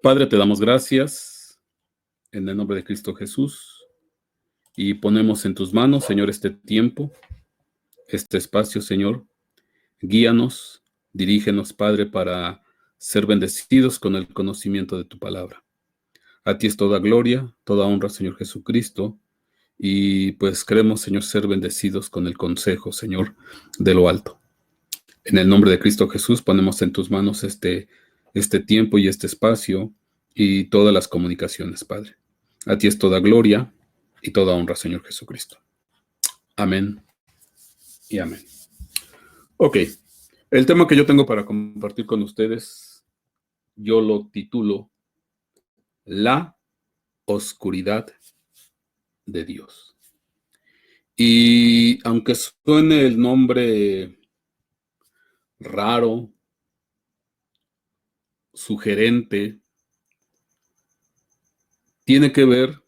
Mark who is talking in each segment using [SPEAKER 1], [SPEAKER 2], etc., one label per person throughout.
[SPEAKER 1] Padre, te damos gracias en el nombre de Cristo Jesús y ponemos en tus manos, Señor, este tiempo, este espacio, Señor. Guíanos, dirígenos, Padre, para ser bendecidos con el conocimiento de tu palabra. A ti es toda gloria, toda honra, Señor Jesucristo, y pues queremos, Señor, ser bendecidos con el consejo, Señor, de lo alto. En el nombre de Cristo Jesús ponemos en tus manos este tiempo y este espacio y todas las comunicaciones, Padre. A ti es toda gloria y toda honra, Señor Jesucristo. Amén y amén. Ok, el tema que yo tengo para compartir con ustedes, yo lo titulo La oscuridad de Dios. Y aunque suene el nombre raro, sugerente, tiene que ver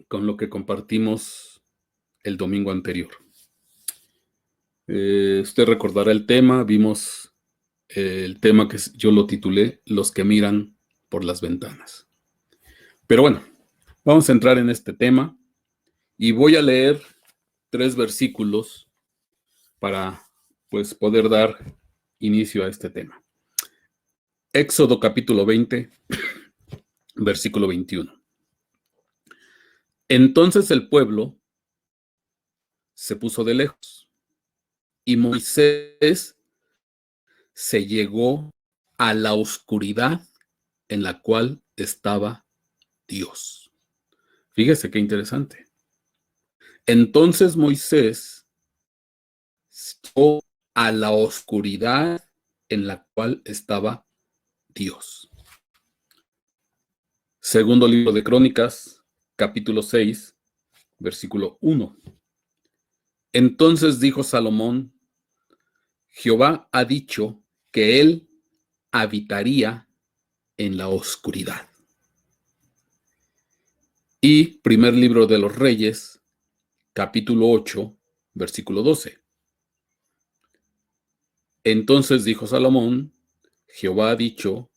[SPEAKER 1] con lo que compartimos el domingo anterior. Usted recordará el tema, vimos el tema que yo lo titulé Los que miran por las ventanas. Pero bueno, vamos a entrar en este tema y voy a leer 3 versículos para pues poder dar inicio a este tema. Éxodo capítulo 20, versículo 21. Entonces el pueblo se puso de lejos y Moisés se llegó a la oscuridad en la cual estaba Dios. Fíjese qué interesante. Entonces Moisés se llegó a la oscuridad en la cual estaba Dios. Segundo libro de Crónicas, capítulo 6, versículo 1. Entonces dijo Salomón, Jehová ha dicho que él habitaría en la oscuridad. Y primer libro de los Reyes, capítulo 8, versículo 12. Entonces dijo Salomón, Jehová ha dicho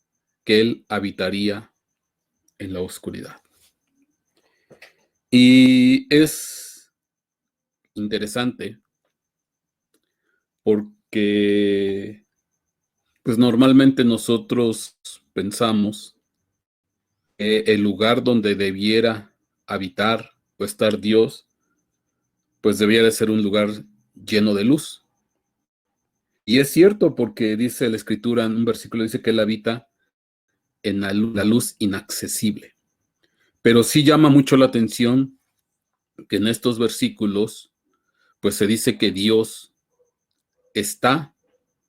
[SPEAKER 1] que él habitaría en la oscuridad. Y es interesante porque pues normalmente nosotros pensamos que el lugar donde debiera habitar o estar Dios, pues debiera de ser un lugar lleno de luz. Y es cierto porque dice la Escritura, en un versículo dice que Él habita en la luz inaccesible. Pero sí llama mucho la atención que en estos versículos, pues se dice que Dios está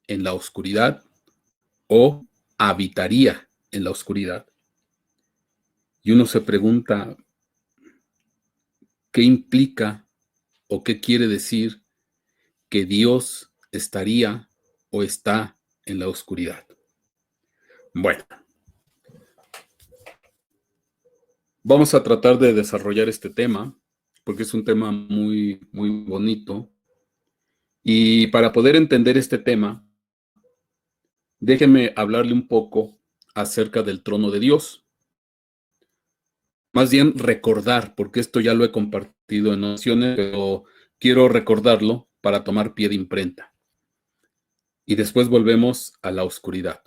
[SPEAKER 1] en la oscuridad o habitaría en la oscuridad. Y uno se pregunta, ¿qué implica o qué quiere decir que Dios estaría o está en la oscuridad? Bueno, vamos a tratar de desarrollar este tema, porque es un tema muy, muy bonito. Y para poder entender este tema, déjeme hablarle un poco acerca del trono de Dios. Más bien recordar, porque esto ya lo he compartido en ocasiones, pero quiero recordarlo para tomar pie de imprenta. Y después volvemos a la oscuridad.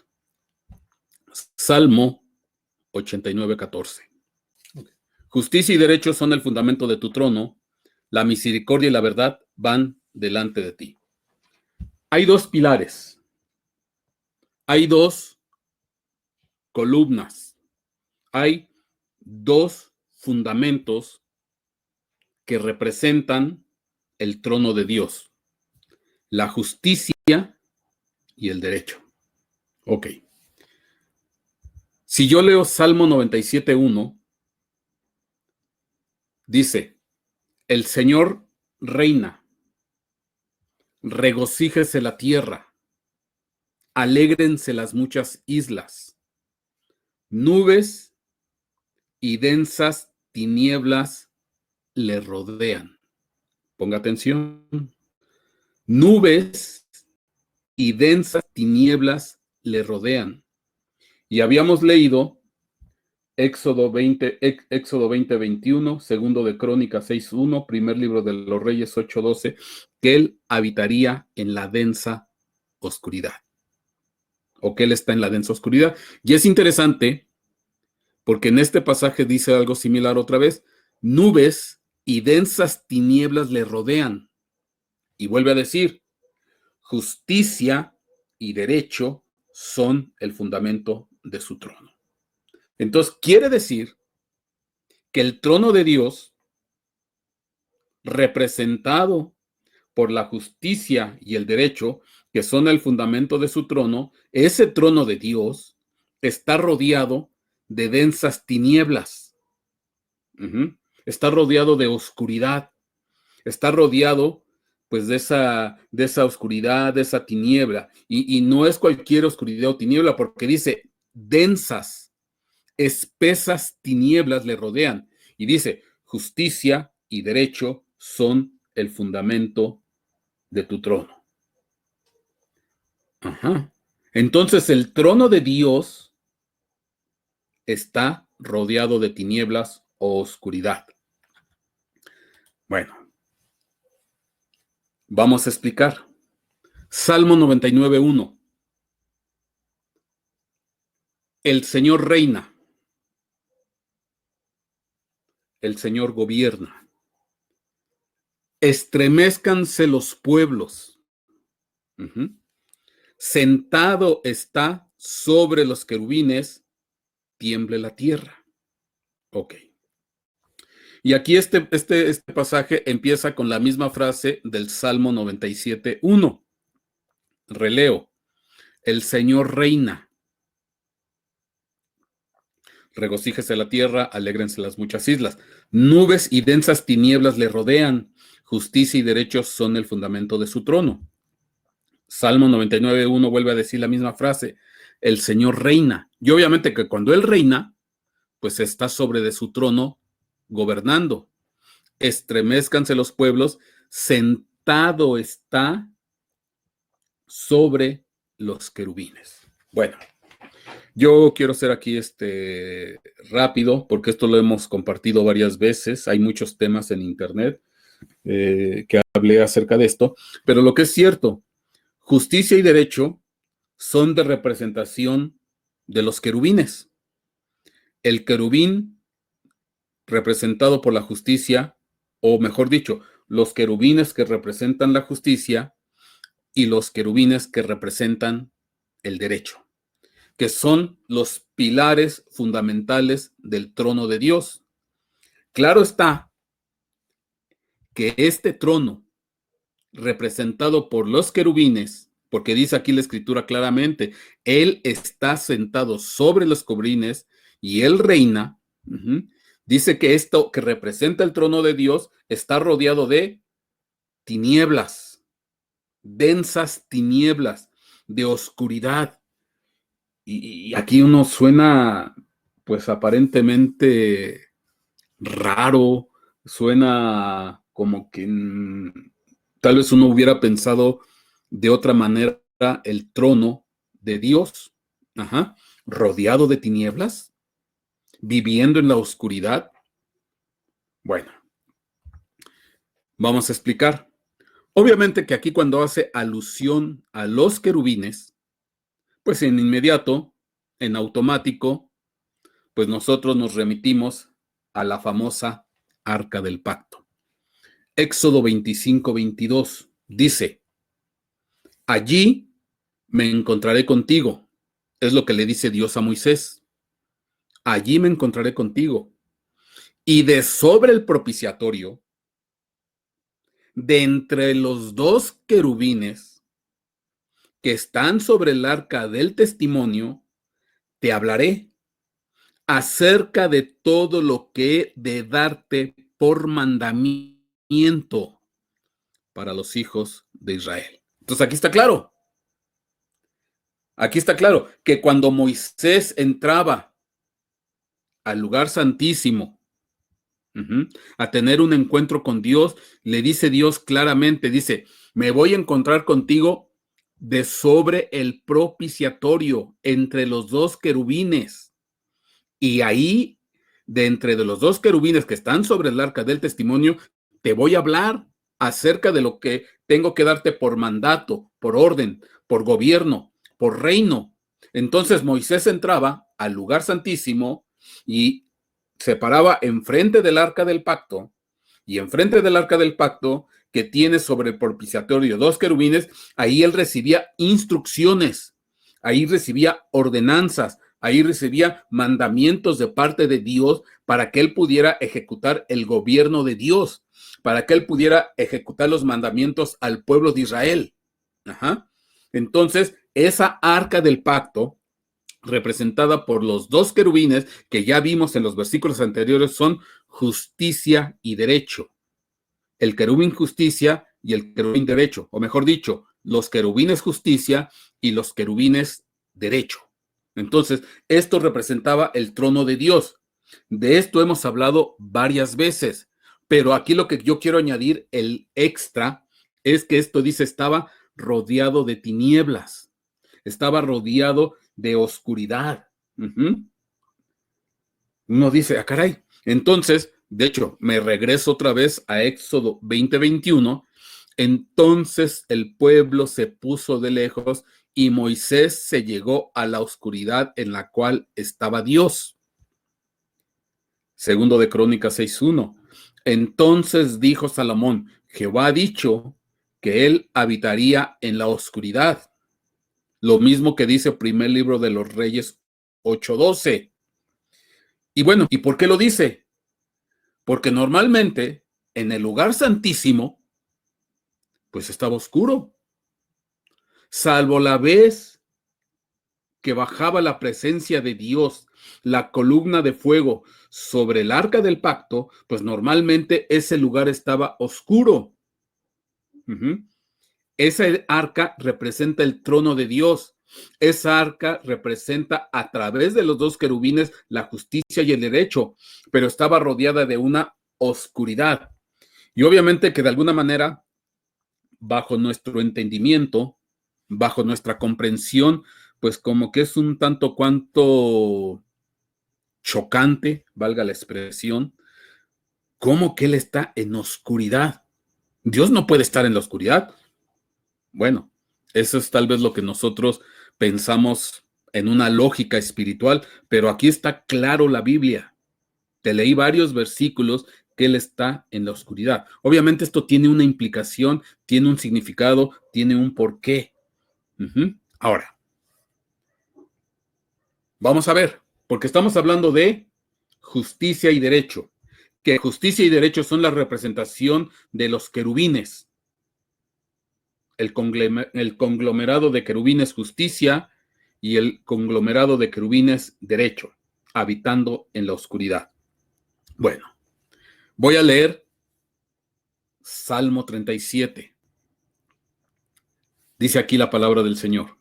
[SPEAKER 1] Salmo 89:14. Justicia y derecho son el fundamento de tu trono, la misericordia y la verdad van delante de ti. Hay 2 pilares, hay 2 columnas, hay 2 fundamentos que representan el trono de Dios, la justicia y el derecho. Ok. Si yo leo Salmo 97:1, dice, el Señor reina, regocíjese la tierra, alégrense las muchas islas, nubes y densas tinieblas le rodean. Ponga atención. Nubes y densas tinieblas le rodean, Y habíamos leído Éxodo 20, 21, segundo de Crónicas 6:1, primer libro de los Reyes 8:12, que él habitaría en la densa oscuridad, o que él está en la densa oscuridad. Y es interesante porque en este pasaje dice algo similar otra vez: nubes y densas tinieblas le rodean. Y vuelve a decir: justicia y derecho son el fundamento de su trono. Entonces, quiere decir que el trono de Dios, representado por la justicia y el derecho, que son el fundamento de su trono, ese trono de Dios está rodeado de densas tinieblas. Está rodeado de oscuridad. Está rodeado, pues, de esa oscuridad, de esa tiniebla. Y no es cualquier oscuridad o tiniebla, porque dice densas, espesas tinieblas le rodean. Y dice: justicia y derecho son el fundamento de tu trono. Ajá. Entonces el trono de Dios está rodeado de tinieblas o oscuridad. Bueno, vamos a explicar. Salmo 99:1. El Señor reina. El Señor gobierna. Estremezcanse los pueblos. Sentado está sobre los querubines, tiemble la tierra. Ok. Y aquí este pasaje empieza con la misma frase del Salmo 97:1. Releo: el Señor reina. Regocíjese la tierra, alégrense las muchas islas. Nubes y densas tinieblas le rodean. Justicia y derechos son el fundamento de su trono. Salmo 99:1 vuelve a decir la misma frase: el Señor reina. Y obviamente que cuando Él reina, pues está sobre de su trono gobernando. Estremezcanse los pueblos, sentado está sobre los querubines. Bueno, yo quiero ser aquí rápido, porque esto lo hemos compartido varias veces. Hay muchos temas en internet que hablé acerca de esto, pero lo que es cierto: justicia y derecho son de representación de los querubines. El querubín representado por la justicia, o mejor dicho, los querubines que representan la justicia y los querubines que representan el derecho, que son los pilares fundamentales del trono de Dios. Claro está que este trono, representado por los querubines, porque dice aquí la escritura claramente: Él está sentado sobre los querubines y Él reina. Dice que esto que representa el trono de Dios está rodeado de tinieblas, densas tinieblas, de oscuridad. Y aquí uno suena, pues, aparentemente raro, suena como que tal vez uno hubiera pensado de otra manera el trono de Dios, rodeado de tinieblas, viviendo en la oscuridad. Bueno, vamos a explicar. Obviamente que aquí, cuando hace alusión a los querubines, pues en inmediato, en automático, pues nosotros nos remitimos a la famosa Arca del Pacto. Éxodo 25:22 dice: allí me encontraré contigo. Es lo que le dice Dios a Moisés. Allí me encontraré contigo. Y de sobre el propiciatorio, de entre los dos querubines que están sobre el arca del testimonio, te hablaré acerca de todo lo que he de darte por mandamiento para los hijos de Israel. Entonces aquí está claro. Aquí está claro que cuando Moisés entraba al lugar santísimo a tener un encuentro con Dios, le dice Dios claramente, dice: me voy a encontrar contigo de sobre el propiciatorio entre los dos querubines. Y ahí, de entre de los dos querubines que están sobre el arca del testimonio, te voy a hablar acerca de lo que tengo que darte por mandato, por orden, por gobierno, por reino. Entonces Moisés entraba al lugar santísimo y se paraba enfrente del arca del pacto, y enfrente del arca del pacto que tiene sobre el propiciatorio dos querubines, ahí él recibía instrucciones, ahí recibía ordenanzas, ahí recibía mandamientos de parte de Dios para que él pudiera ejecutar el gobierno de Dios, para que él pudiera ejecutar los mandamientos al pueblo de Israel. Ajá. Entonces, esa arca del pacto, representada por los dos querubines que ya vimos en los versículos anteriores, son justicia y derecho. El querubín justicia y el querubín derecho, o mejor dicho, los querubines justicia y los querubines derecho. Entonces, esto representaba el trono de Dios. De esto hemos hablado varias veces, pero aquí lo que yo quiero añadir, el extra, es que esto dice estaba rodeado de tinieblas, estaba rodeado de oscuridad. Uno dice, caray. Entonces, de hecho, me regreso otra vez a Éxodo 20:21. Entonces el pueblo se puso de lejos y Moisés se llegó a la oscuridad en la cual estaba Dios. Segundo de Crónicas 6:1. Entonces dijo Salomón, Jehová ha dicho que él habitaría en la oscuridad. Lo mismo que dice primer libro de los Reyes 8:12. Y bueno, ¿y por qué lo dice? Porque normalmente en el lugar santísimo, pues estaba oscuro. Salvo la vez que bajaba la presencia de Dios, la columna de fuego sobre el arca del pacto, pues normalmente ese lugar estaba oscuro. Esa arca representa el trono de Dios. Esa arca representa a través de los dos querubines la justicia y el derecho, pero estaba rodeada de una oscuridad. Y obviamente que de alguna manera, bajo nuestro entendimiento, bajo nuestra comprensión, pues como que es un tanto cuanto chocante, valga la expresión, como que él está en oscuridad. Dios no puede estar en la oscuridad. Bueno, eso es tal vez lo que nosotros pensamos en una lógica espiritual, pero aquí está claro la Biblia. Te leí varios versículos que él está en la oscuridad. Obviamente esto tiene una implicación, tiene un significado, tiene un porqué. Ahora, vamos a ver, porque estamos hablando de justicia y derecho, que justicia y derecho son la representación de los querubines. El conglomerado de querubines justicia y el conglomerado de querubines derecho, habitando en la oscuridad. Bueno, voy a leer Salmo 37. Dice aquí la palabra del Señor.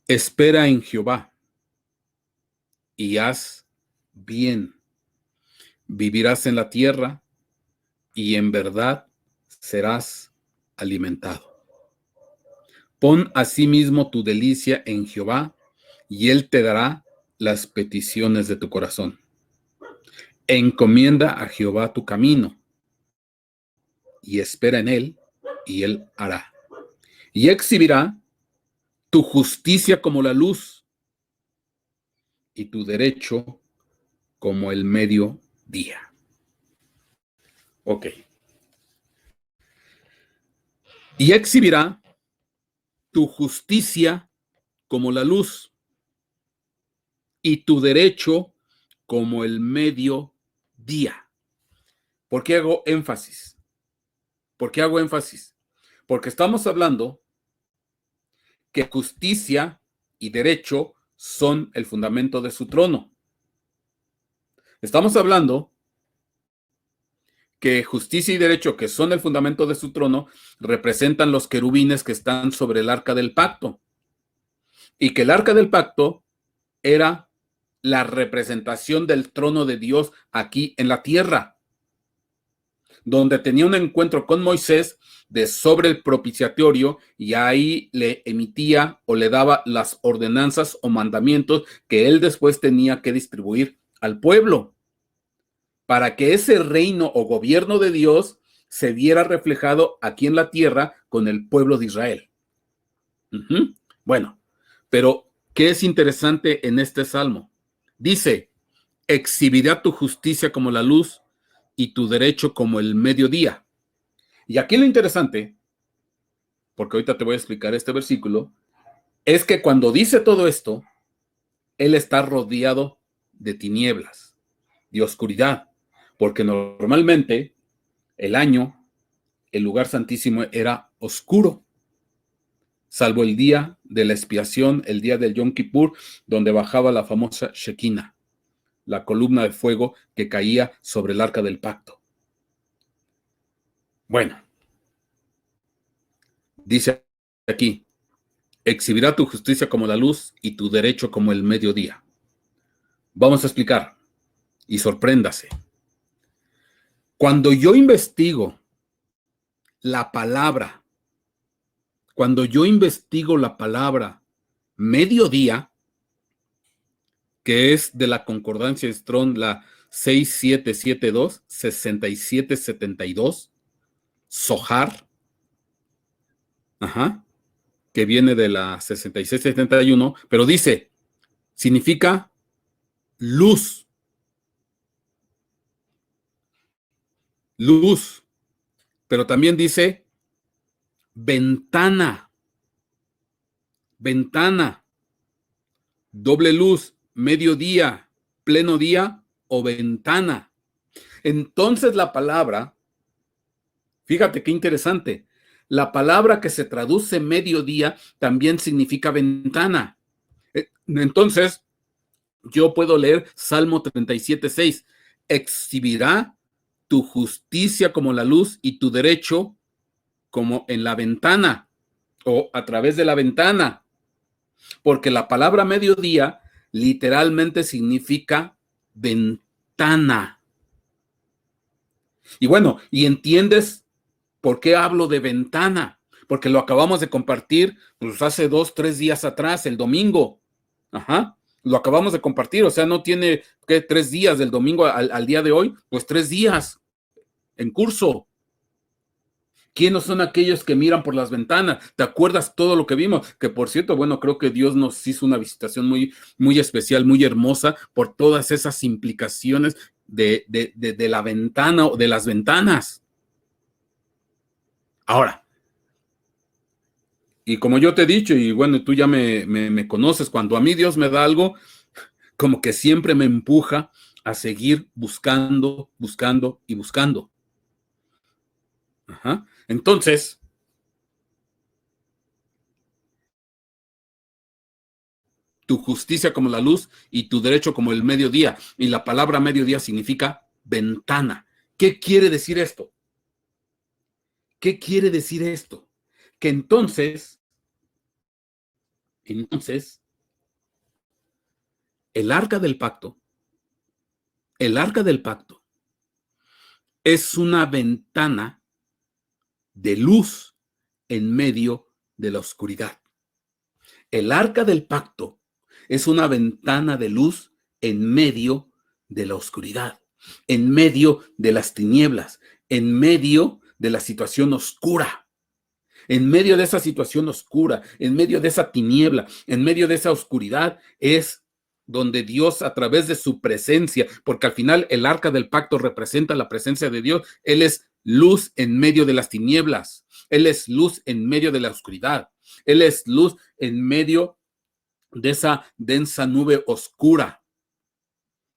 [SPEAKER 1] Espera en Jehová y haz bien. Vivirás en la tierra y en verdad serás alimentado. Pon asimismo tu delicia en Jehová y él te dará las peticiones de tu corazón. Encomienda a Jehová tu camino y espera en él y él hará. Y exhibirá tu justicia como la luz y tu derecho como el mediodía. Ok. Y exhibirá tu justicia como la luz y tu derecho como el mediodía. ¿Por qué hago énfasis? ¿Por qué hago énfasis? Porque estamos hablando que justicia y derecho son el fundamento de su trono. Estamos hablando que justicia y derecho, que son el fundamento de su trono, representan los querubines que están sobre el arca del pacto. Y que el arca del pacto era la representación del trono de Dios aquí en la tierra. donde tenía un encuentro con Moisés de sobre el propiciatorio y ahí le emitía o le daba las ordenanzas o mandamientos que él después tenía que distribuir al pueblo para que ese reino o gobierno de Dios se viera reflejado aquí en la tierra con el pueblo de Israel. Bueno, pero ¿qué es interesante en este salmo? Dice, exhibirá tu justicia como la luz y tu derecho como el mediodía. Y aquí lo interesante, porque ahorita te voy a explicar este versículo, es que cuando dice todo esto, él está rodeado de tinieblas, de oscuridad, porque normalmente el lugar santísimo era oscuro, salvo el día de la expiación, el día del Yom Kippur, donde bajaba la famosa Shekinah, la columna de fuego que caía sobre el arca del pacto. Bueno, dice aquí, exhibirá tu justicia como la luz y tu derecho como el mediodía. Vamos a explicar y sorpréndase. Cuando yo investigo la palabra, mediodía, que es de la concordancia Strong, la 6772, 6772, Zohar, que viene de la 6671, pero dice, significa luz. Luz. Pero también dice ventana. Ventana. Doble luz, mediodía, pleno día o ventana. Entonces la palabra, fíjate qué interesante, la palabra que se traduce mediodía también significa ventana. Entonces, yo puedo leer Salmo 37:6. Exhibirá tu justicia como la luz y tu derecho como en la ventana o a través de la ventana. Porque la palabra mediodía literalmente significa ventana. Y bueno, ¿y entiendes por qué hablo de ventana? Porque lo acabamos de compartir pues hace 2-3 días atrás, el domingo. Lo acabamos de compartir, o sea, no tiene, ¿qué? 3 días del domingo al día de hoy, pues 3 días en curso. ¿Quiénes son aquellos que miran por las ventanas? ¿Te acuerdas todo lo que vimos? Que por cierto, bueno, creo que Dios nos hizo una visitación muy, muy especial, muy hermosa, por todas esas implicaciones de la ventana o de las ventanas. Ahora, y como yo te he dicho, y bueno, tú ya me conoces, cuando a mí Dios me da algo, como que siempre me empuja a seguir buscando, buscando y buscando. Entonces, tu justicia como la luz y tu derecho como el mediodía. Y la palabra mediodía significa ventana. ¿Qué quiere decir esto? ¿Qué quiere decir esto? Que entonces, el arca del pacto es una ventana de luz en medio de la oscuridad. El arca del pacto es una ventana de luz en medio de la oscuridad, en medio de las tinieblas, en medio de la situación oscura. En medio de esa situación oscura, en medio de esa tiniebla, en medio de esa oscuridad, es donde Dios, a través de su presencia, porque al final el arca del pacto representa la presencia de Dios, Él es luz en medio de las tinieblas, Él es luz en medio de la oscuridad, Él es luz en medio de esa densa nube oscura,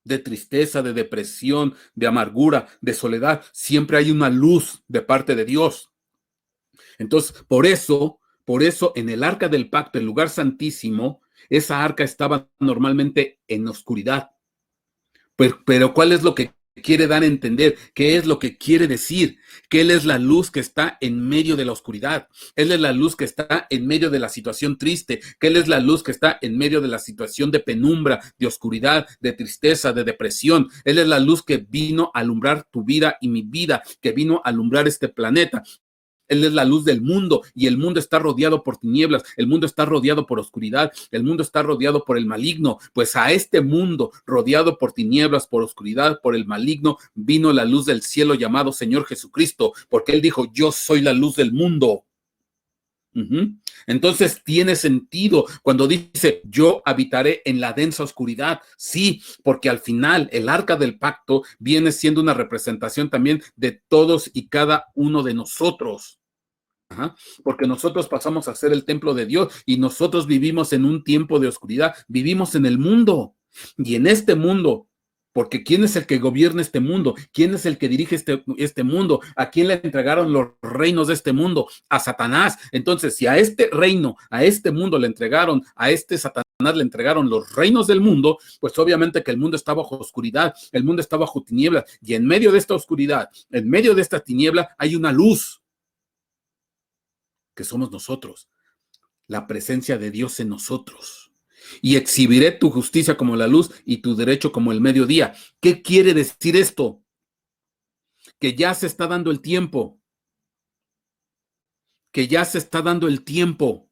[SPEAKER 1] de tristeza, de depresión, de amargura, de soledad. Siempre hay una luz de parte de Dios. Entonces, por eso en el arca del pacto, el lugar santísimo, esa arca estaba normalmente en oscuridad. Pero ¿cuál es lo que quiere dar a entender, qué es lo que quiere decir, que Él es la luz que está en medio de la oscuridad, Él es la luz que está en medio de la situación triste, que Él es la luz que está en medio de la situación de penumbra, de oscuridad, de tristeza, de depresión. Él es la luz que vino a alumbrar tu vida y mi vida, que vino a alumbrar este planeta. Él es la luz del mundo y el mundo está rodeado por tinieblas, el mundo está rodeado por oscuridad, el mundo está rodeado por el maligno. Pues a este mundo rodeado por tinieblas, por oscuridad, por el maligno, vino la luz del cielo llamado Señor Jesucristo, porque Él dijo, yo soy la luz del mundo. Entonces tiene sentido cuando dice yo habitaré en la densa oscuridad. Sí, porque al final el arca del pacto viene siendo una representación también de todos y cada uno de nosotros. Porque nosotros pasamos a ser el templo de Dios y nosotros vivimos en un tiempo de oscuridad, vivimos en el mundo y en este mundo. Porque ¿quién es el que gobierna este mundo? ¿Quién es el que dirige este mundo? ¿A quién le entregaron los reinos de este mundo? A Satanás. Entonces, si a este reino, a este mundo le entregaron, a este Satanás le entregaron los reinos del mundo, pues obviamente que el mundo está bajo oscuridad, el mundo está bajo tinieblas. Y en medio de esta oscuridad, en medio de esta tiniebla, hay una luz, que somos nosotros, la presencia de Dios en nosotros. Y exhibiré tu justicia como la luz y tu derecho como el mediodía. ¿Qué quiere decir esto? Que ya se está dando el tiempo. Que ya se está dando el tiempo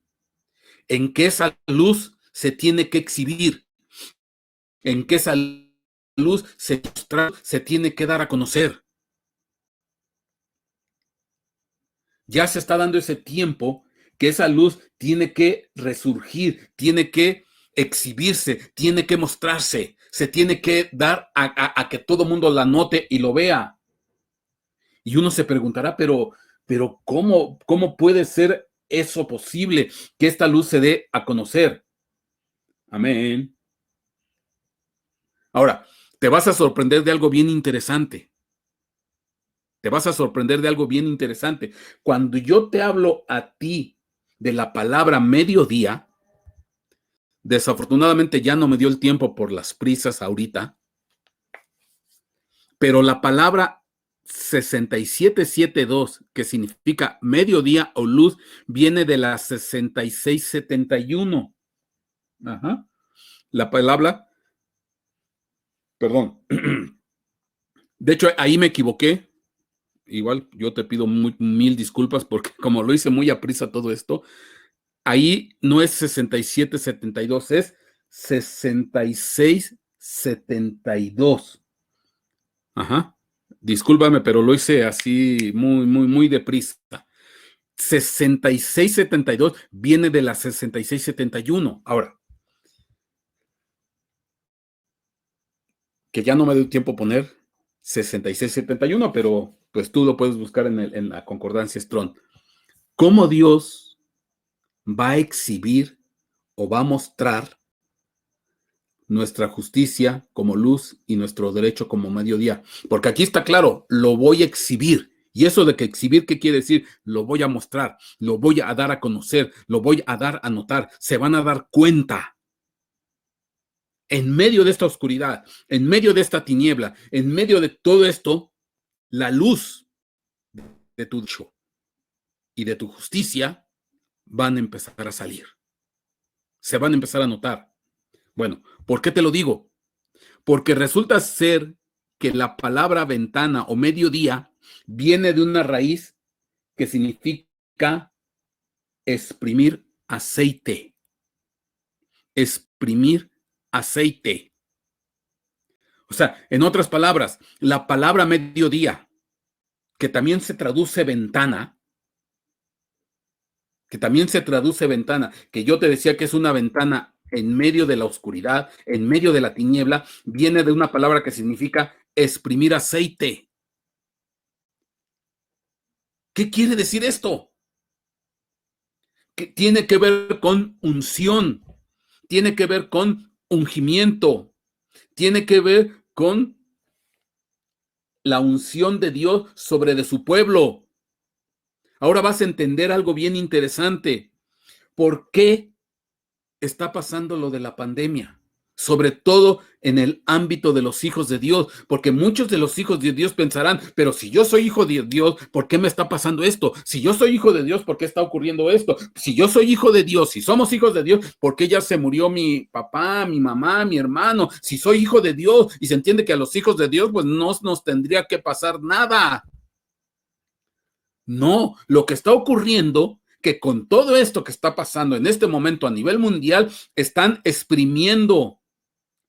[SPEAKER 1] en que esa luz se tiene que exhibir. En que esa luz se tiene que dar a conocer. Ya se está dando ese tiempo que esa luz tiene que resurgir, tiene que exhibirse, tiene que mostrarse, se tiene que dar a que todo mundo la note y lo vea. Y uno se preguntará, pero ¿cómo puede ser eso posible, que esta luz se dé a conocer? Amén. Ahora, te vas a sorprender de algo bien interesante. Te vas a sorprender de algo bien interesante. Cuando yo te hablo a ti de la palabra mediodía, desafortunadamente ya no me dio el tiempo por las prisas ahorita, pero la palabra 6772, que significa mediodía o luz, viene de la 6671. Ajá. La palabra, perdón. De hecho, ahí me equivoqué. Igual yo te pido mil disculpas porque como lo hice muy a prisa todo esto, ahí no es 6772, es 6672. Ajá. Discúlpame, pero lo hice así muy deprisa. 6672 viene de la 6671. Ahora, que ya no me dio tiempo poner 6671, pero pues tú lo puedes buscar en la concordancia Strong. ¿Cómo Dios va a exhibir o va a mostrar nuestra justicia como luz y nuestro derecho como mediodía? Porque aquí está claro, lo voy a exhibir. Y eso de que exhibir, ¿qué quiere decir? Lo voy a mostrar, lo voy a dar a conocer, lo voy a dar a notar, se van a dar cuenta. En medio de esta oscuridad, en medio de esta tiniebla, en medio de todo esto, la luz de tu dicho y de tu justicia van a empezar a salir. Se van a empezar a notar. Bueno, ¿por qué te lo digo? Porque resulta ser que la palabra ventana o mediodía viene de una raíz que significa exprimir aceite. Exprimir aceite. O sea, en otras palabras, la palabra mediodía, que también se traduce ventana, que yo te decía que es una ventana en medio de la oscuridad, en medio de la tiniebla, viene de una palabra que significa exprimir aceite. ¿Qué quiere decir esto? Que tiene que ver con unción, tiene que ver con ungimiento, tiene que ver con la unción de Dios sobre de su pueblo. Ahora vas a entender algo bien interesante. ¿Por qué está pasando lo de la pandemia? Sobre todo en el ámbito de los hijos de Dios, porque muchos de los hijos de Dios pensarán, pero si yo soy hijo de Dios, ¿por qué me está pasando esto? Si yo soy hijo de Dios, ¿por qué está ocurriendo esto? Si yo soy hijo de Dios, si somos hijos de Dios, ¿por qué ya se murió mi papá, mi mamá, mi hermano? Si soy hijo de Dios y se entiende que a los hijos de Dios, pues no nos tendría que pasar nada. No, lo que está ocurriendo, que con todo esto que está pasando en este momento a nivel mundial, están exprimiendo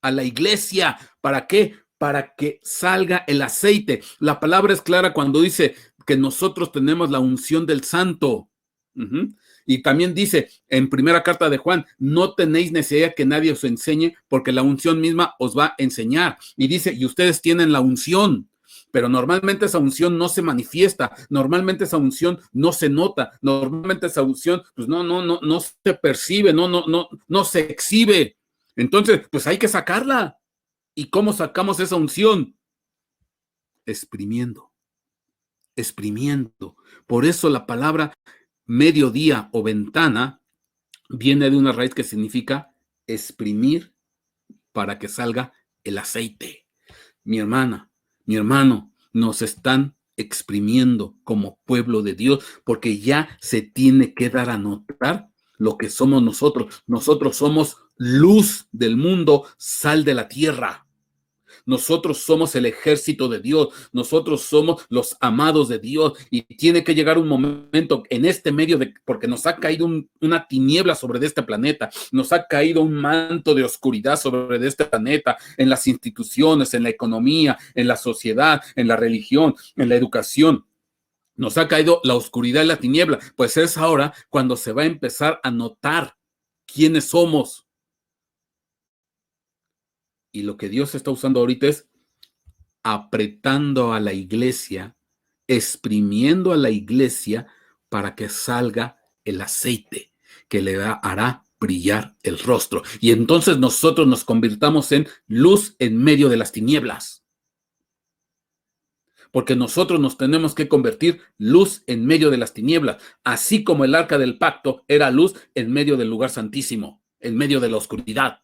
[SPEAKER 1] a la iglesia. ¿Para qué? Para que salga el aceite. La palabra es clara cuando dice que nosotros tenemos la unción del Santo. Y también dice en primera carta de Juan, no tenéis necesidad que nadie os enseñe, porque la unción misma os va a enseñar. Y dice, y ustedes tienen la unción. Pero normalmente esa unción no se manifiesta, normalmente esa unción no se nota, normalmente esa unción pues no se percibe, no se exhibe. Entonces, pues hay que sacarla. ¿Y cómo sacamos esa unción? Exprimiendo, exprimiendo. Por eso la palabra mediodía o ventana viene de una raíz que significa exprimir para que salga el aceite. Mi hermana, mi hermano, nos están exprimiendo como pueblo de Dios, porque ya se tiene que dar a notar lo que somos nosotros. Nosotros somos luz del mundo, sal de la tierra. Nosotros somos el ejército de Dios, nosotros somos los amados de Dios, y tiene que llegar un momento en este medio de, porque nos ha caído una tiniebla sobre este planeta, nos ha caído un manto de oscuridad sobre este planeta, en las instituciones, en la economía, en la sociedad, en la religión, en la educación. Nos ha caído la oscuridad y la tiniebla, pues es ahora cuando se va a empezar a notar quiénes somos. Y lo que Dios está usando ahorita es apretando a la iglesia, exprimiendo a la iglesia para que salga el aceite que le hará brillar el rostro. Y entonces nosotros nos convirtamos en luz en medio de las tinieblas. Porque nosotros nos tenemos que convertir luz en medio de las tinieblas, así como el arca del pacto era luz en medio del lugar santísimo, en medio de la oscuridad.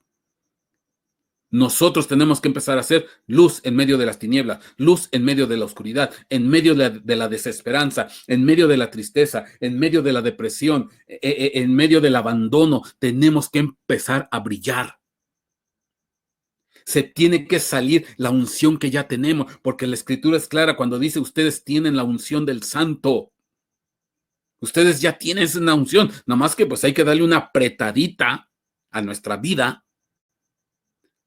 [SPEAKER 1] Nosotros tenemos que empezar a hacer luz en medio de las tinieblas, luz en medio de la oscuridad, en medio de la desesperanza, en medio de la tristeza, en medio de la depresión, en medio del abandono. Tenemos que empezar a brillar. Se tiene que salir la unción que ya tenemos, porque la escritura es clara cuando dice ustedes tienen la unción del Santo. Ustedes ya tienen una unción, nada más que pues hay que darle una apretadita a nuestra vida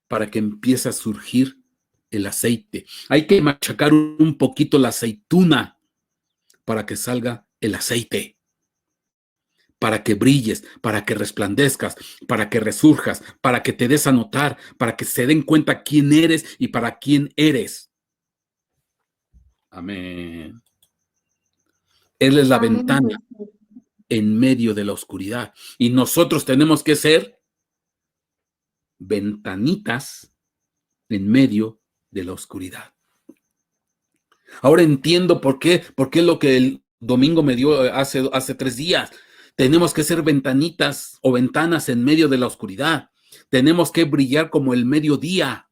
[SPEAKER 1] para que empiece a surgir el aceite. Hay que machacar un poquito la aceituna para que salga el aceite, para que brilles, para que resplandezcas, para que resurjas, para que te des a notar, para que se den cuenta quién eres y para quién eres. Amén. Él es la ventana en medio de la oscuridad y nosotros tenemos que ser ventanitas en medio de la oscuridad. Ahora entiendo por qué lo que el domingo me dio hace 3 días. Tenemos que ser ventanitas o ventanas en medio de la oscuridad. Tenemos que brillar como el mediodía.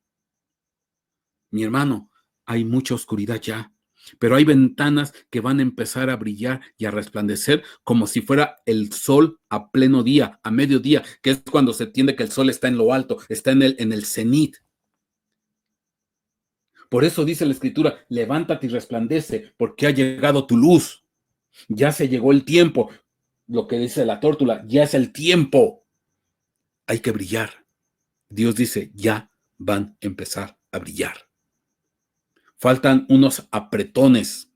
[SPEAKER 1] Mi hermano, hay mucha oscuridad ya, pero hay ventanas que van a empezar a brillar y a resplandecer como si fuera el sol a pleno día, a mediodía, que es cuando se entiende que el sol está en lo alto, está en el cenit. Por eso dice la escritura, levántate y resplandece, porque ha llegado tu luz. Ya se llegó el tiempo. Lo que dice la tórtola, ya es el tiempo. Hay que brillar. Dios dice, ya van a empezar a brillar. Faltan unos apretones,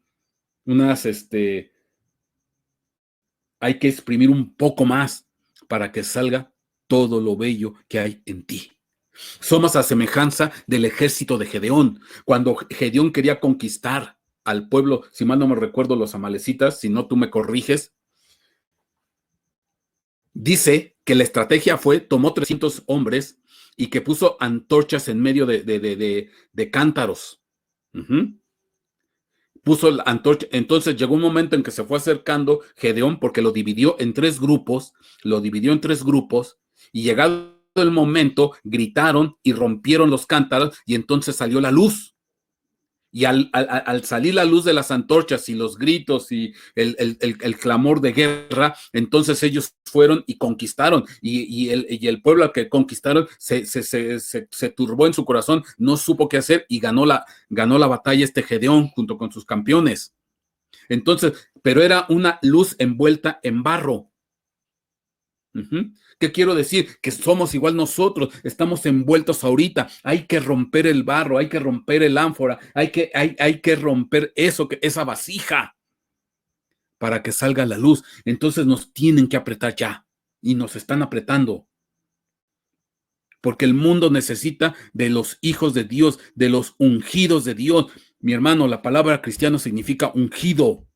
[SPEAKER 1] hay que exprimir un poco más para que salga todo lo bello que hay en ti. Somos a semejanza del ejército de Gedeón. Cuando Gedeón quería conquistar al pueblo, si mal no me recuerdo, los amalecitas, si no tú me corriges, dice que la estrategia fue, tomó 300 hombres y que puso antorchas en medio de cántaros. Puso la antorcha. Entonces llegó un momento en que se fue acercando Gedeón porque lo dividió en 3 grupos, y llegado el momento gritaron y rompieron los cántaros y entonces salió la luz. Y al salir la luz de las antorchas y los gritos y el clamor de guerra, entonces ellos fueron y conquistaron. Y el pueblo al que conquistaron se turbó en su corazón, no supo qué hacer y ganó la batalla Gedeón junto con sus campeones. Entonces, pero era una luz envuelta en barro. ¿Qué quiero decir? Que somos igual nosotros, estamos envueltos ahorita, hay que romper el barro, hay que romper el ánfora, hay que romper esa vasija para que salga la luz. Entonces nos tienen que apretar ya y nos están apretando. Porque el mundo necesita de los hijos de Dios, de los ungidos de Dios. Mi hermano, la palabra cristiano significa ungido.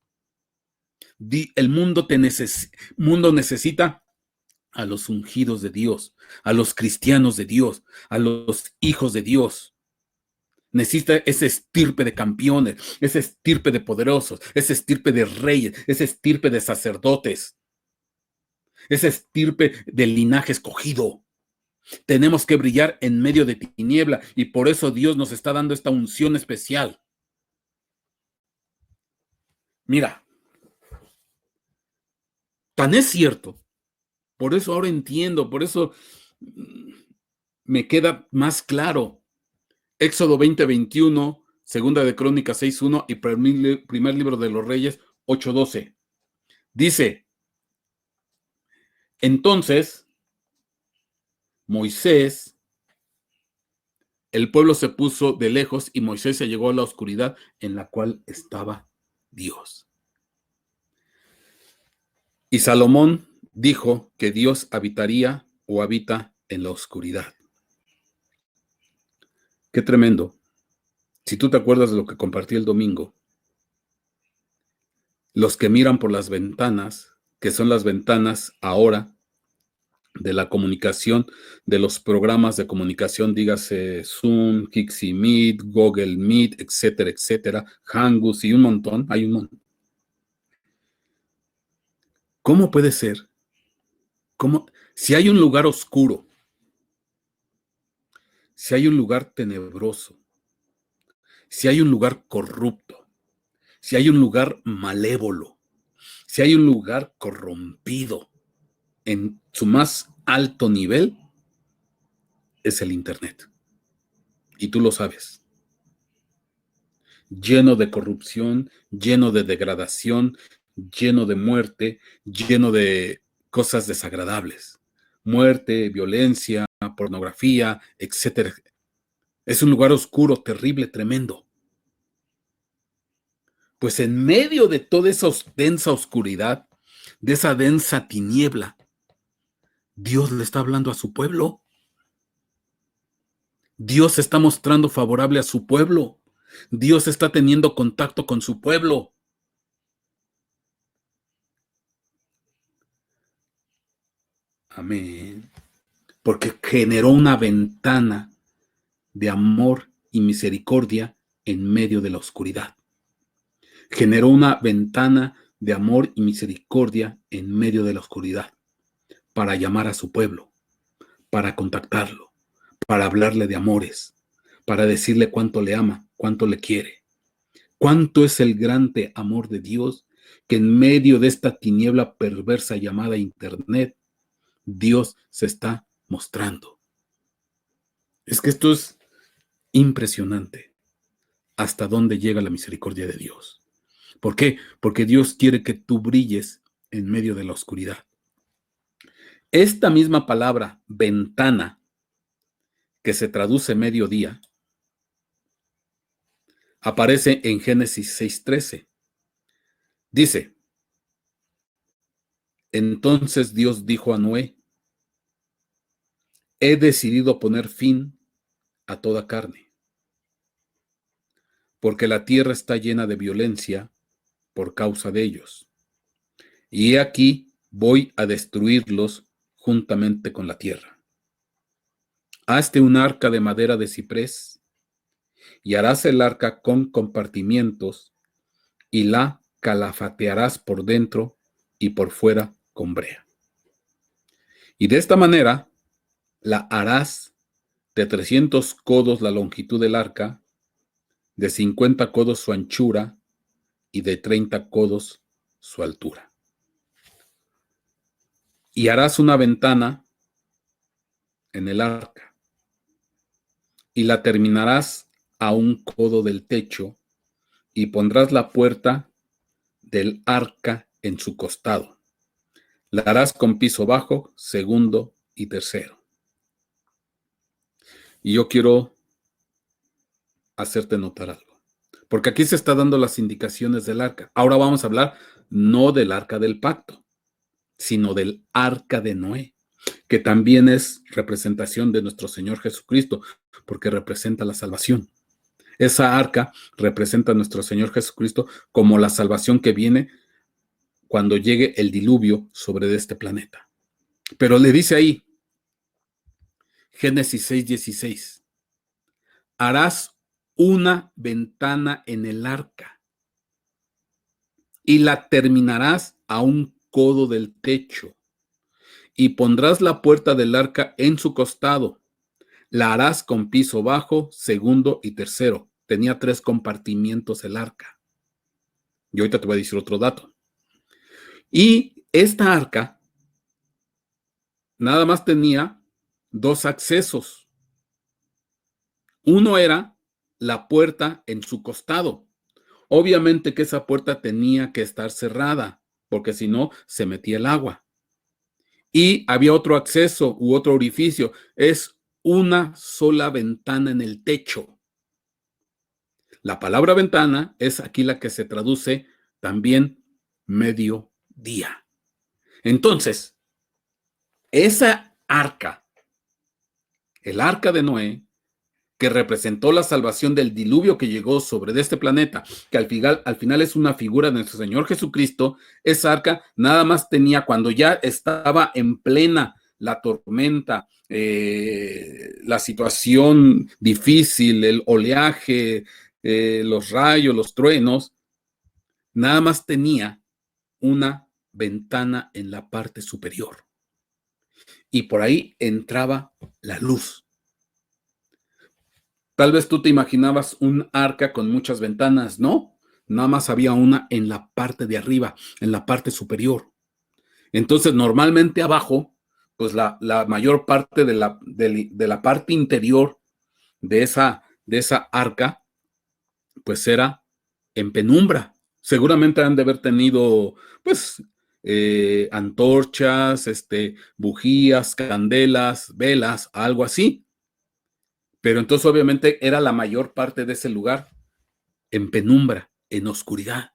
[SPEAKER 1] El mundo necesita a los ungidos de Dios, a los cristianos de Dios, a los hijos de Dios. Necesita ese estirpe de campeones, ese estirpe de poderosos, ese estirpe de reyes, ese estirpe de sacerdotes, ese estirpe del linaje escogido. Tenemos que brillar en medio de tiniebla y por eso Dios nos está dando esta unción especial. Mira, tan es cierto. Por eso ahora entiendo, por eso me queda más claro. Éxodo 20:21, Segunda de Crónicas 6:1 y primer libro de los Reyes 8:12. Dice, entonces, Moisés, el pueblo se puso de lejos y Moisés se llegó a la oscuridad en la cual estaba Dios. Y Salomón dijo que Dios habitaría o habita en la oscuridad. Qué tremendo. Si tú te acuerdas de lo que compartí el domingo, los que miran por las ventanas, que son las ventanas ahora de la comunicación, de los programas de comunicación, dígase Zoom, Jitsi Meet, Google Meet, etcétera, etcétera, Hangouts y un montón, hay un montón. ¿Cómo puede ser? Si hay un lugar oscuro, si hay un lugar tenebroso, si hay un lugar corrupto, si hay un lugar malévolo, si hay un lugar corrompido en su más alto nivel, es el Internet. Y tú lo sabes. Lleno de corrupción, lleno de degradación, lleno de muerte, lleno de cosas desagradables. Muerte, violencia, pornografía, etcétera. Es un lugar oscuro, terrible, tremendo. Pues en medio de toda esa densa oscuridad, de esa densa tiniebla, Dios le está hablando a su pueblo. Dios se está mostrando favorable a su pueblo. Dios está teniendo contacto con su pueblo. Amén. Porque generó una ventana de amor y misericordia en medio de la oscuridad. Generó una ventana de amor y misericordia en medio de la oscuridad para llamar a su pueblo, para contactarlo, para hablarle de amores, para decirle cuánto le ama, cuánto le quiere. Cuánto es el grande amor de Dios que en medio de esta tiniebla perversa llamada Internet, Dios se está mostrando. Es que esto es impresionante. Hasta dónde llega la misericordia de Dios. ¿Por qué? Porque Dios quiere que tú brilles en medio de la oscuridad. Esta misma palabra, ventana, que se traduce mediodía, aparece en Génesis 6:13. Dice, entonces Dios dijo a Noé, he decidido poner fin a toda carne, porque la tierra está llena de violencia por causa de ellos. Y he aquí voy a destruirlos juntamente con la tierra. Hazte un arca de madera de ciprés, y harás el arca con compartimientos, y la calafatearás por dentro y por fuera con brea. Y de esta manera la harás de 300 codos la longitud del arca, de 50 codos su anchura y de 30 codos su altura. Y harás una ventana en el arca y la terminarás a un codo del techo y pondrás la puerta del arca en su costado. La harás con piso bajo, segundo y tercero. Y yo quiero hacerte notar algo, porque aquí se está dando las indicaciones del arca. Ahora vamos a hablar no del arca del pacto, sino del arca de Noé, que también es representación de nuestro Señor Jesucristo, porque representa la salvación. Esa arca representa a nuestro Señor Jesucristo como la salvación que viene cuando llegue el diluvio sobre este planeta. Pero le dice ahí, Génesis 6:16, harás una ventana en el arca y la terminarás a un codo del techo y pondrás la puerta del arca en su costado. La harás con piso bajo, segundo y tercero. Tenía 3 compartimientos el arca. Y ahorita te voy a decir otro dato. Y esta arca nada más tenía 2 accesos. Uno era la puerta en su costado. Obviamente que esa puerta tenía que estar cerrada, porque si no, se metía el agua. Y había otro acceso u otro orificio. Es una sola ventana en el techo. La palabra ventana es aquí la que se traduce también mediodía. Entonces, esa arca, el arca de Noé, que representó la salvación del diluvio que llegó sobre este planeta, que al final es una figura de nuestro Señor Jesucristo, esa arca nada más tenía, cuando ya estaba en plena la tormenta, la situación difícil, el oleaje, los rayos, los truenos, nada más tenía una ventana en la parte superior. Y por ahí entraba la luz. Tal vez tú te imaginabas un arca con muchas ventanas, ¿no? Nada más había una en la parte de arriba, en la parte superior. Entonces, normalmente abajo, pues la mayor parte de la parte interior de esa arca, pues era en penumbra. Seguramente han de haber tenido, pues, antorchas, bujías, candelas, velas, algo así. Pero entonces obviamente era la mayor parte de ese lugar en penumbra, en oscuridad.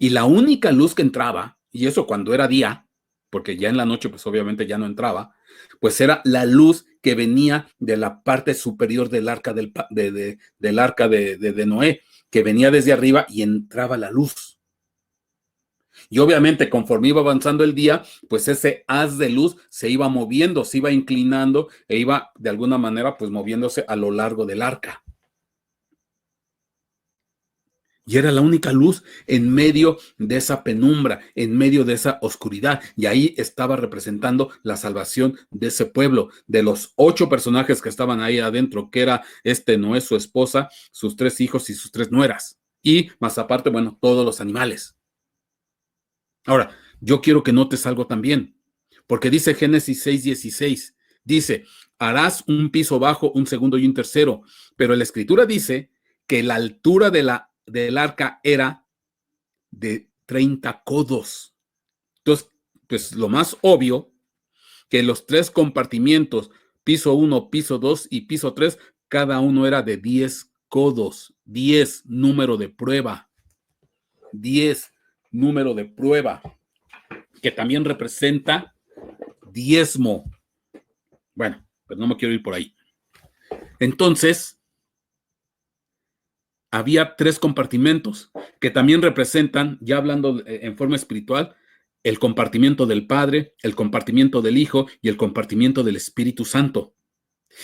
[SPEAKER 1] Y la única luz que entraba, y eso cuando era día, porque ya en la noche pues obviamente ya no entraba, pues era la luz que venía de la parte superior del arca del arca de Noé, que venía desde arriba y entraba la luz. Y obviamente conforme iba avanzando el día, pues ese haz de luz se iba moviendo, se iba inclinando e iba de alguna manera pues moviéndose a lo largo del arca. Y era la única luz en medio de esa penumbra, en medio de esa oscuridad. Y ahí estaba representando la salvación de ese pueblo, de los 8 personajes que estaban ahí adentro, que era Noé, su esposa, sus 3 hijos y sus 3 nueras. Y más aparte, bueno, todos los animales. Ahora, yo quiero que notes algo también, porque dice Génesis 6:16, dice, harás un piso bajo, un segundo y un tercero, pero la escritura dice que la altura del arca era de 30 codos. Entonces, pues lo más obvio, que los 3 compartimientos, piso 1, piso 2 y piso 3, cada uno era de 10 codos, 10 número de prueba, 10 número de prueba, que también representa diezmo. Bueno, pues no me quiero ir por ahí. Entonces, había 3 compartimentos que también representan, ya hablando en forma espiritual, el compartimiento del Padre, el compartimiento del Hijo y el compartimiento del Espíritu Santo.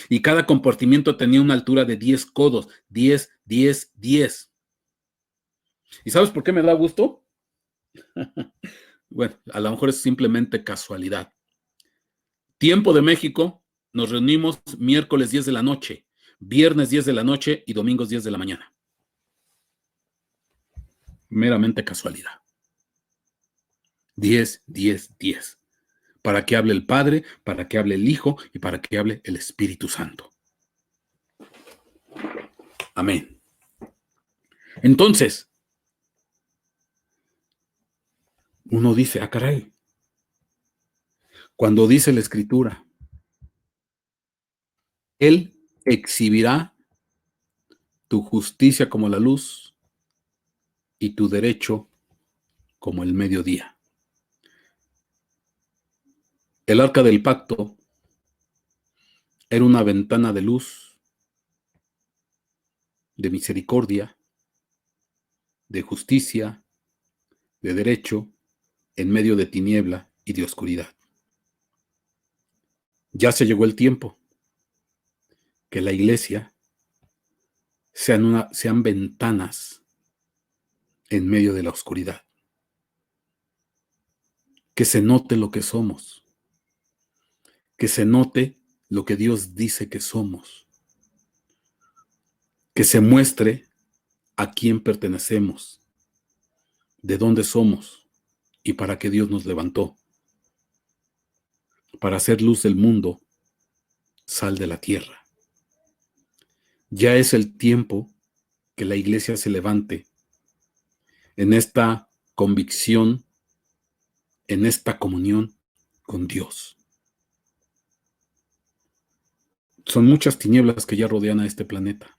[SPEAKER 1] Y cada compartimiento tenía una altura de 10 codos, 10, 10, 10. ¿Y sabes por qué me da gusto? Bueno, a lo mejor es simplemente casualidad. Tiempo de México, nos reunimos miércoles 10 de la noche, viernes 10 de la noche y domingos 10 de la mañana. Meramente casualidad. 10, 10, 10. Para que hable el Padre, para que hable el Hijo y para que hable el Espíritu Santo. Amén. Entonces, uno dice, ah, caray, cuando dice la Escritura, Él exhibirá tu justicia como la luz y tu derecho como el mediodía. El arca del pacto era una ventana de luz, de misericordia, de justicia, de derecho, en medio de tiniebla y de oscuridad. Ya se llegó el tiempo que la iglesia sean ventanas en medio de la oscuridad. Que se note lo que somos. Que se note lo que Dios dice que somos. Que se muestre a quién pertenecemos, de dónde somos y para qué Dios nos levantó. Para hacer luz del mundo, sal de la tierra. Ya es el tiempo que la iglesia se levante en esta convicción, en esta comunión con Dios. Son muchas tinieblas que ya rodean a este planeta.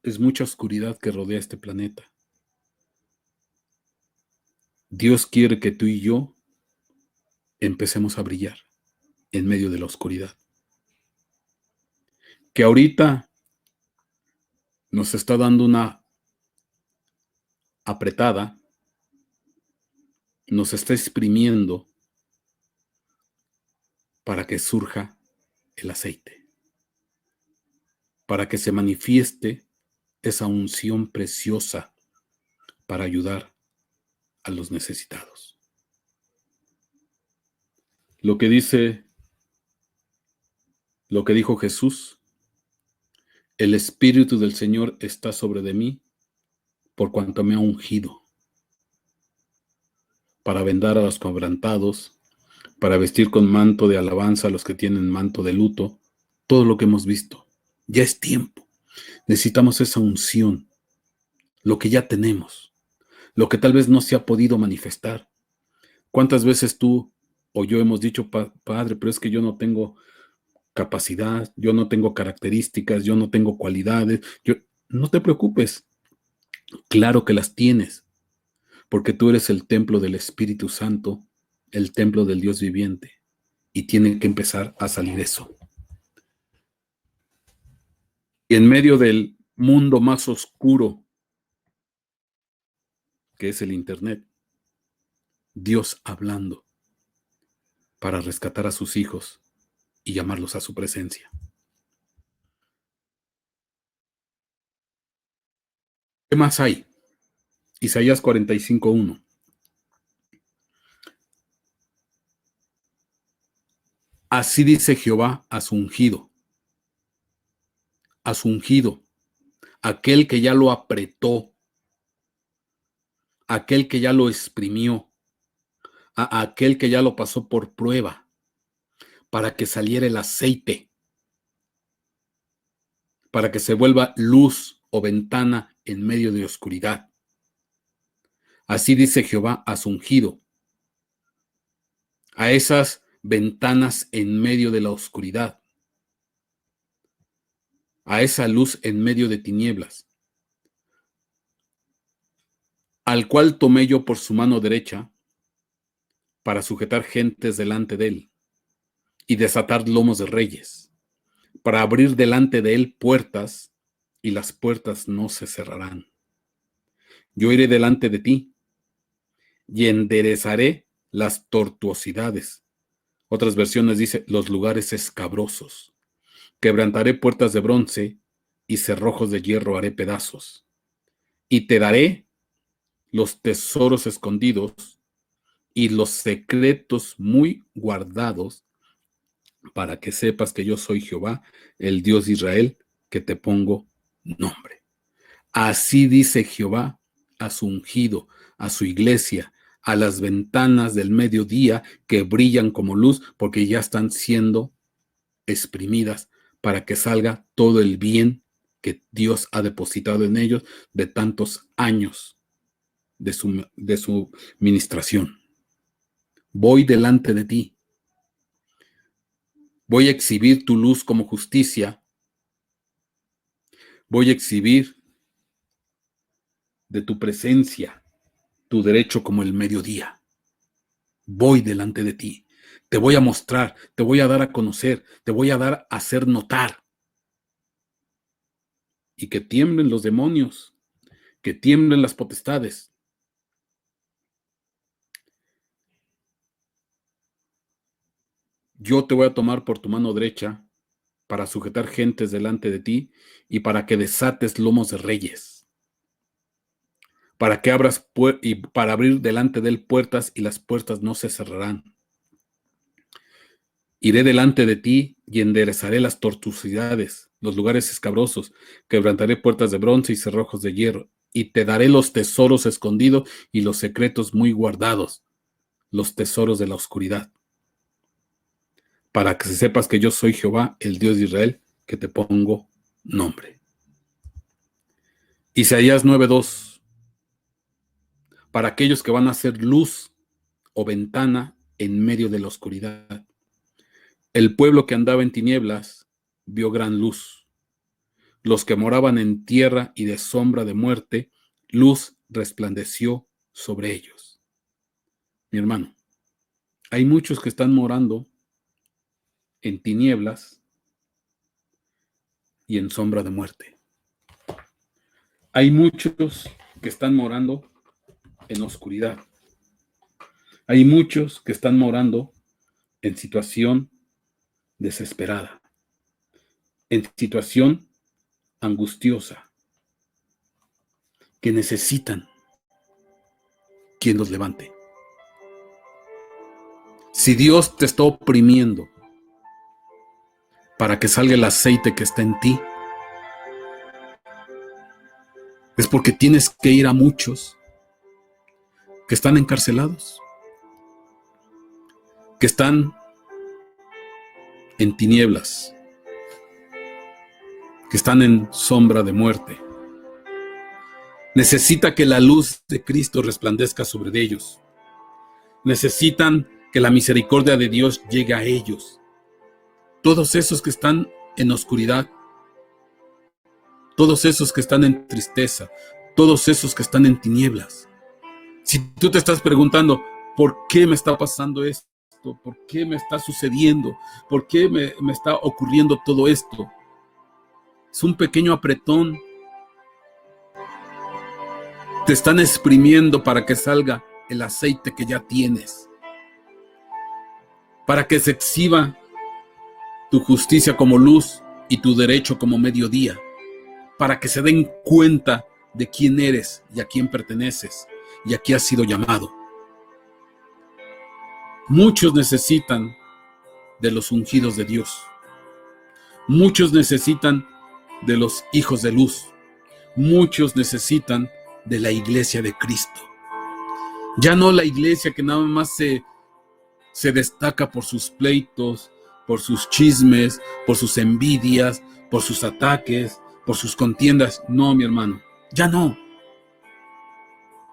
[SPEAKER 1] Es mucha oscuridad que rodea este planeta. Dios quiere que tú y yo empecemos a brillar en medio de la oscuridad. Que ahorita nos está dando una apretada, nos está exprimiendo para que surja el aceite, para que se manifieste esa unción preciosa para ayudar a los necesitados. Lo que dijo Jesús, el Espíritu del Señor está sobre de mí por cuanto me ha ungido para vendar a los quebrantados, para vestir con manto de alabanza a los que tienen manto de luto, todo lo que hemos visto. Ya es tiempo. Necesitamos esa unción, lo que ya tenemos, lo que tal vez no se ha podido manifestar. ¿Cuántas veces tú o yo hemos dicho, Padre, pero es que yo no tengo capacidad, yo no tengo características, yo no tengo cualidades? No te preocupes, claro que las tienes, porque tú eres el templo del Espíritu Santo, el templo del Dios viviente, y tiene que empezar a salir eso. Y en medio del mundo más oscuro, que es el Internet, Dios hablando para rescatar a sus hijos y llamarlos a su presencia. ¿Qué más hay? Isaías 45:1. Así dice Jehová a su ungido, aquel que ya lo apretó, aquel que ya lo exprimió, a aquel que ya lo pasó por prueba, para que saliera el aceite, para que se vuelva luz o ventana en medio de oscuridad. Así dice Jehová a su ungido, a esas ventanas en medio de la oscuridad, a esa luz en medio de tinieblas, al cual tomé yo por su mano derecha para sujetar gentes delante de él y desatar lomos de reyes, para abrir delante de él puertas, y las puertas no se cerrarán. Yo iré delante de ti y enderezaré las tortuosidades. Otras versiones dice los lugares escabrosos. Quebrantaré puertas de bronce y cerrojos de hierro haré pedazos. Y te daré los tesoros escondidos y los secretos muy guardados, para que sepas que yo soy Jehová, el Dios de Israel, que te pongo nombre. Así dice Jehová a su ungido, a su iglesia, a las ventanas del mediodía que brillan como luz, porque ya están siendo exprimidas para que salga todo el bien que Dios ha depositado en ellos de tantos años de su ministración. Voy delante de ti. Voy a exhibir tu luz como justicia. Voy a exhibir de tu presencia tu derecho como el mediodía. Voy delante de ti. Te voy a mostrar, te voy a dar a conocer, te voy a dar a hacer notar. Y que tiemblen los demonios, que tiemblen las potestades. Yo te voy a tomar por tu mano derecha para sujetar gentes delante de ti y para que desates lomos de reyes, para que abras y para abrir delante de él puertas y las puertas no se cerrarán. Iré delante de ti y enderezaré las tortuosidades, los lugares escabrosos, quebrantaré puertas de bronce y cerrojos de hierro, y te daré los tesoros escondidos y los secretos muy guardados, los tesoros de la oscuridad, para que sepas que yo soy Jehová, el Dios de Israel, que te pongo nombre. Isaías 9:2. Para aquellos que van a ser luz o ventana en medio de la oscuridad. El pueblo que andaba en tinieblas vio gran luz. Los que moraban en tierra y de sombra de muerte, luz resplandeció sobre ellos. Mi hermano, hay muchos que están morando en tinieblas y en sombra de muerte. Hay muchos que están morando en oscuridad. Hay muchos que están morando en situación desesperada, en situación angustiosa, que necesitan quien los levante. Si Dios te está oprimiendo para que salga el aceite que está en ti, es porque tienes que ir a muchos que están encarcelados, que están en tinieblas, que están en sombra de muerte. Necesita que la luz de Cristo resplandezca sobre ellos. Necesitan que la misericordia de Dios llegue a ellos. Todos esos que están en oscuridad, todos esos que están en tristeza, todos esos que están en tinieblas. Si tú te estás preguntando, ¿por qué me está pasando esto? ¿Por qué me está sucediendo? ¿Por qué me está ocurriendo todo esto? Es un pequeño apretón. Te están exprimiendo para que salga el aceite que ya tienes, para que se exhiba tu justicia como luz y tu derecho como mediodía, para que se den cuenta de quién eres y a quién perteneces y a qué has sido llamado. Muchos necesitan de los ungidos de Dios. Muchos necesitan de los hijos de luz. Muchos necesitan de la iglesia de Cristo. Ya no la iglesia que nada más se destaca por sus pleitos, por sus chismes, por sus envidias, por sus ataques, por sus contiendas. No, mi hermano, ya no.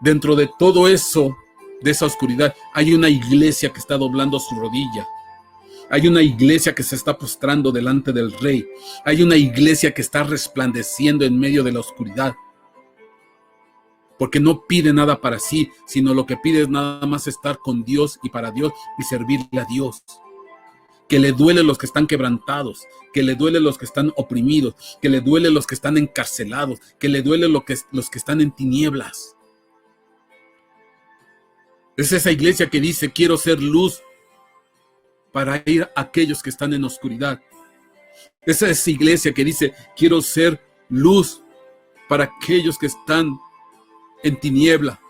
[SPEAKER 1] Dentro de todo eso, de esa oscuridad, hay una iglesia que está doblando su rodilla. Hay una iglesia que se está postrando delante del Rey. Hay una iglesia que está resplandeciendo en medio de la oscuridad. Porque no pide nada para sí, sino lo que pide es nada más estar con Dios y para Dios y servirle a Dios. Que le duele los que están quebrantados, que le duele los que están oprimidos, que le duele los que están encarcelados, que le duele los que están en tinieblas. Es esa iglesia que dice, quiero ser luz para ir a aquellos que están en oscuridad. Es esa iglesia que dice, quiero ser luz para aquellos que están en tiniebla,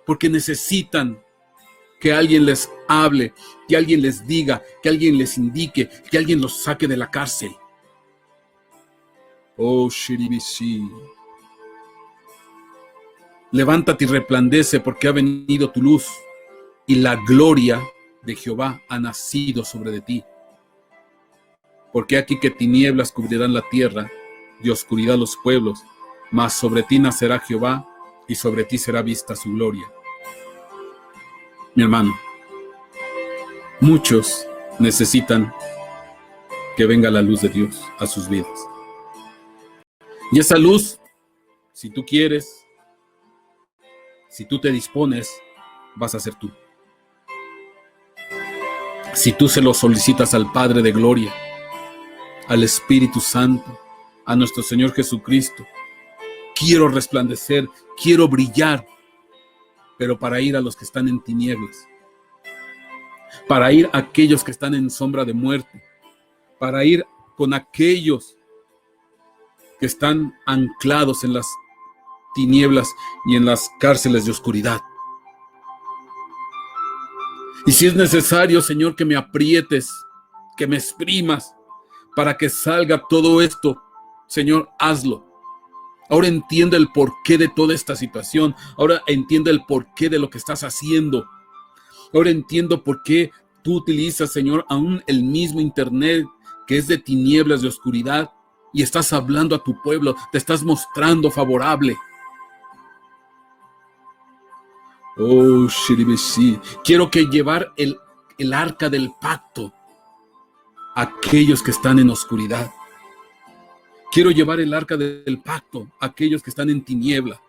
[SPEAKER 1] porque necesitan que alguien les hable, que alguien les diga, que alguien les indique, que alguien los saque de la cárcel. Oh, Shiribisi. Levántate y resplandece, porque ha venido tu luz y la gloria de Jehová ha nacido sobre de ti. Porque aquí que tinieblas cubrirán la tierra y oscuridad los pueblos, mas sobre ti nacerá Jehová y sobre ti será vista su gloria. Mi hermano, muchos necesitan que venga la luz de Dios a sus vidas. Y esa luz, si tú quieres, si tú te dispones, vas a ser tú. Si tú se lo solicitas al Padre de Gloria, al Espíritu Santo, a nuestro Señor Jesucristo, quiero resplandecer, quiero brillar, pero para ir a los que están en tinieblas, para ir a aquellos que están en sombra de muerte, para ir con aquellos que están anclados en las tinieblas y en las cárceles de oscuridad. Y si es necesario, Señor, que me aprietes, que me exprimas para que salga todo esto, Señor, hazlo. Ahora entiende el porqué de toda esta situación. Ahora entiende el porqué de lo que estás haciendo. Ahora entiendo por qué tú utilizas, Señor, aún el mismo internet que es de tinieblas, de oscuridad, y estás hablando a tu pueblo, te estás mostrando favorable. Oh, Shiribisi, quiero que llevar el arca del pacto a aquellos que están en oscuridad. Quiero llevar el arca del pacto a aquellos que están en tiniebla.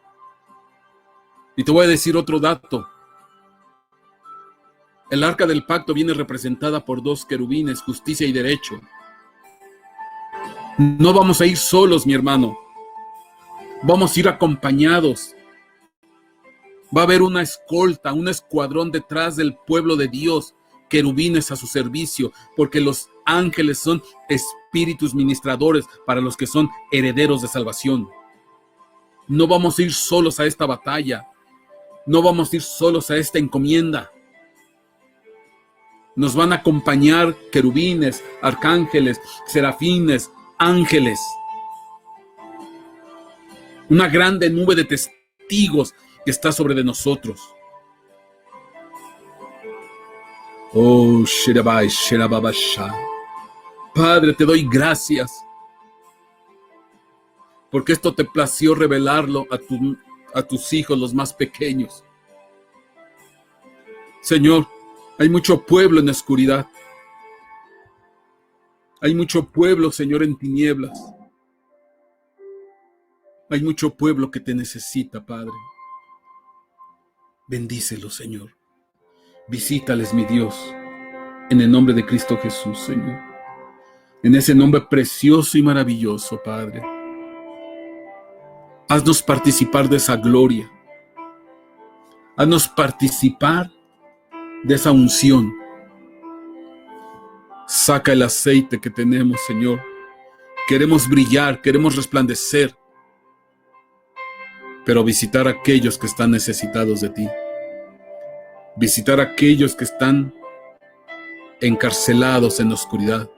[SPEAKER 1] Y te voy a decir otro dato. El arca del pacto viene representada por 2 querubines, justicia y derecho. No vamos a ir solos, mi hermano. Vamos a ir acompañados. Va a haber una escolta, un escuadrón detrás del pueblo de Dios, querubines a su servicio, porque los ángeles son espíritus ministradores para los que son herederos de salvación. No vamos a ir solos a esta batalla. No vamos a ir solos a esta encomienda. Nos van a acompañar querubines, arcángeles, serafines, ángeles. Una grande nube de testigos que está sobre de nosotros. Oh, Shirabai, Shirababasha. Padre, te doy gracias, porque esto te plació revelarlo a tus hijos, los más pequeños. Señor, hay mucho pueblo en la oscuridad. Hay mucho pueblo, Señor, en tinieblas. Hay mucho pueblo que te necesita, Padre. Bendícelo, Señor. Visítales, mi Dios, en el nombre de Cristo Jesús, Señor. En ese nombre precioso y maravilloso, Padre. Haznos participar de esa gloria. Haznos participar de esa unción. Saca el aceite que tenemos, Señor. Queremos brillar, queremos resplandecer, pero visitar a aquellos que están necesitados de ti. Visitar a aquellos que están encarcelados en la oscuridad.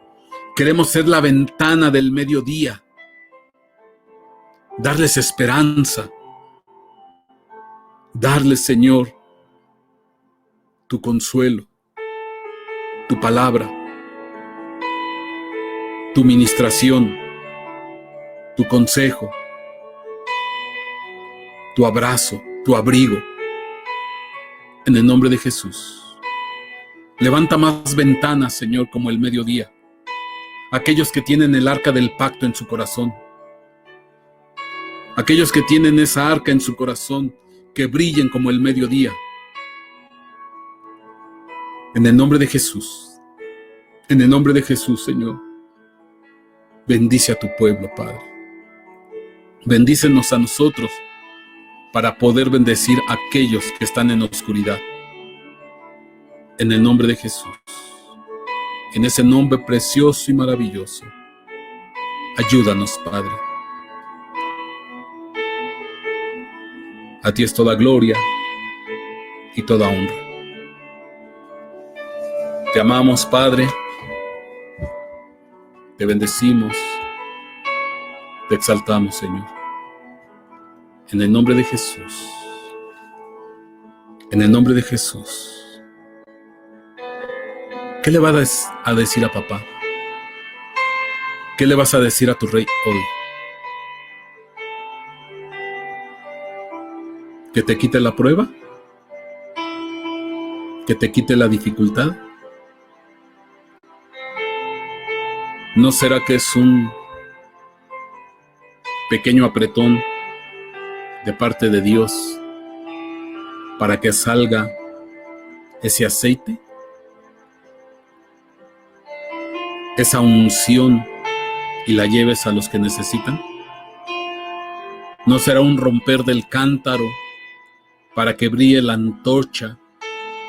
[SPEAKER 1] Queremos ser la ventana del mediodía. Darles esperanza. Darles, Señor, tu consuelo, tu palabra, tu ministración, tu consejo, tu abrazo, tu abrigo. En el nombre de Jesús. Levanta más ventanas, Señor, como el mediodía. Aquellos que tienen el arca del pacto en su corazón. Aquellos que tienen esa arca en su corazón, que brillen como el mediodía. En el nombre de Jesús. En el nombre de Jesús, Señor. Bendice a tu pueblo, Padre. Bendícenos a nosotros para poder bendecir a aquellos que están en la oscuridad. En el nombre de Jesús. En ese nombre precioso y maravilloso. Ayúdanos, Padre. A ti es toda gloria y toda honra. Te amamos, Padre. Te bendecimos. Te exaltamos, Señor. En el nombre de Jesús. En el nombre de Jesús. ¿Qué le vas a decir a papá? ¿Qué le vas a decir a tu rey hoy? ¿Que te quite la prueba? ¿Que te quite la dificultad? ¿No será que es un pequeño apretón de parte de Dios para que salga ese aceite? Esa unción y la lleves a los que necesitan. ¿No será un romper del cántaro para que brille la antorcha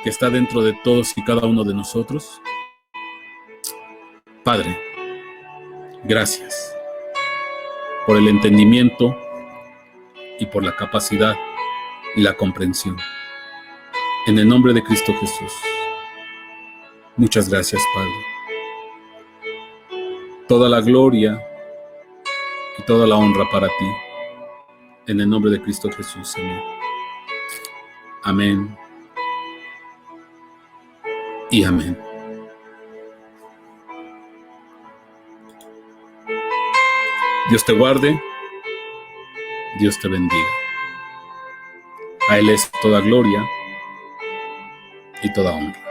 [SPEAKER 1] que está dentro de todos y cada uno de nosotros? Padre, gracias por el entendimiento y por la capacidad y la comprensión. En el nombre de Cristo Jesús. Muchas gracias, Padre. Toda la gloria y toda la honra para ti. En el nombre de Cristo Jesús, Señor. Amén. Y amén. Dios te guarde. Dios te bendiga. A Él es toda gloria y toda honra.